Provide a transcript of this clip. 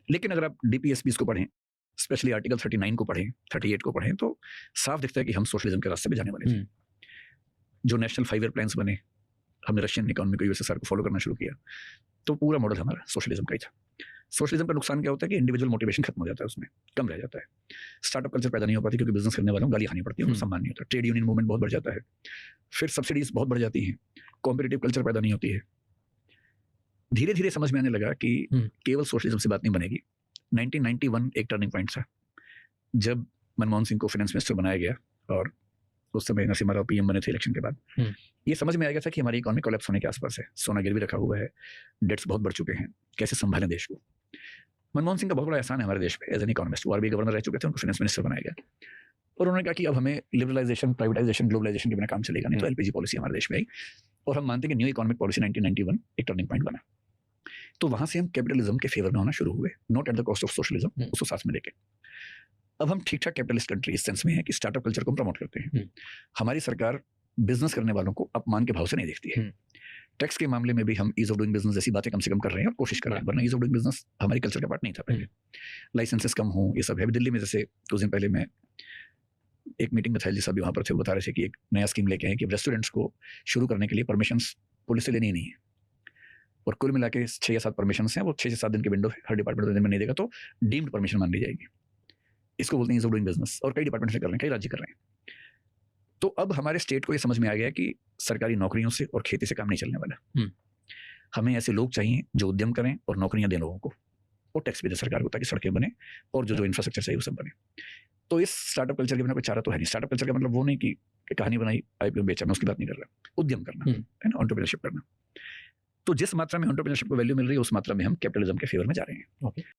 लेकिन अगर आप डीपीएसपीस को पढ़ें, स्पेशली आर्टिकल 39 को पढ़ें, 38 को पढ़ें, तो साफ दिखता है कि हम सोशलिज्म के रास्ते पे जाने वाले थे। जो नेशनल 5 ईयर प्लान्स बने, हमने रशियन इकोनॉमी को, यूएसएसआर को फॉलो करना शुरू किया, तो पूरा मॉडल हमारा सोशलिज्म का ही था। सोशलिज्म का नुकसान क्या होता है कि इंडिविजुअल मोटिवेशन खत्म हो जाता है, उसमें कम रह जाता है, स्टार्टअप कल्चर पैदा नहीं हो पाती क्योंकि बिजनेस करने वालों को गाली खानी पड़ती है, उनको सम्मान नहीं होता, ट्रेड यूनियन मूवमेंट बहुत बढ़ जाता है, फिर सब्सिडीज बहुत बढ़ जाती हैं, कॉम्पिटिटिव कल्चर पैदा नहीं होती है। धीरे धीरे समझ में आने लगा कि केवल सोशलिज्म से बात नहीं बनेगी। 1991 एक टर्निंग पॉइंट था, जब मनमोहन सिंह को फाइनेंस मिनिस्टर बनाया गया और उस समय नरसिम्हा राव पीएम बने थे इलेक्शन के बाद। ये समझ में आ गया था कि हमारी इकोनॉमी कोलैप्स होने के आसपास है, सोना गिरवी रखा हुआ है, डेट्स बहुत बढ़ चुके हैं, कैसे संभालें देश को। मनमोहन सिंह का बहुत बड़ा एहसान है हमारे देश पे, एज एन इकोनॉमिस्ट, वो आरबीआई गवर्नर रह चुके थे, उनको फाइनेंस मिनिस्टर बनाया गया और उन्होंने कहा कि अब हमें लिबरलाइजेशन, प्राइवेटाइजेशन, ग्लोबलाइजेशन के बिना काम चलेगा नहीं, तो एलपीजी पॉलिसी हमारे देश में आई और हम मानते हैं कि न्यू इकोनॉमिक पॉलिसी 1991 एक टर्निंग पॉइंट बना। तो वहां से हम कैपिटलिज्म के फेवर में होना शुरू हुए, not at the cost of socialism, उसको साथ में लेके। अब हम ठीक ठाक कैपिटलिस्ट कंट्री इस सेंस में है कि स्टार्टअप कल्चर को प्रमोट करते हैं। हमारी सरकार बिजनेस करने वालों को अपमान के भाव से नहीं देखती है। टैक्स के मामले में भी हम ईज ऑफ डूइंग बिजनेस जैसी बातें कम से कम कर रहे हैं और कोशिश कर रहे हैं, वरना ईज ऑफ डूइंग बिजनेस हमारी कल्चर का पार्ट नहीं था पहले। लाइसेंसेस कम हो, ये सब है। दिल्ली में जैसे कुछ दिन पहले मैं एक मीटिंग में था, जी साहब वहाँ पर थे, वो बता रहे थे कि एक नया स्कीम लेके आए कि रेस्टोरेंट्स को शुरू करने के लिए परमिशंस पुलिस से लेनी ही नहीं है, और कुल मिला के 6 या 7 परमिशन हैं, वो 6 से 7 दिन की विंडो है, हर डिपार्टमेंट दिन में नहीं देगा तो डीम्ड परमिशन मान ली जाएगी। इसको बोलते हैं ईज ऑफ डूइंग बिजनेस, और कई डिपार्टमेंट से कर रहे हैं, कई राज्य कर रहे हैं। तो अब हमारे स्टेट को ये समझ में आ गया कि सरकारी नौकरियों से और खेती से काम नहीं चलने वाला। हमें ऐसे लोग चाहिए जो उद्यम करें और नौकरियां दें लोगों को, और टैक्स भी दे सरकार को ताकि सड़कें बने और जो इंफ्रास्ट्रक्चर चाहिए वो सब बने। तो इस स्टार्टअप कल्चर के बिना कोई चारा तो है नहीं। स्टार्टअप कल्चर का मतलब वो नहीं कि कहानी बनाई आईपीओ बेचा, मैं उसकी बात नहीं कर रहा। उद्यम करना है ना, एंटरप्रेन्योरशिप करना। तो जिस मात्रा में एंटरप्रेन्योरशिप को वैल्यू मिल रही है, उस मात्रा में हम कैपिटलिज्म के फेवर में जा रहे हैं।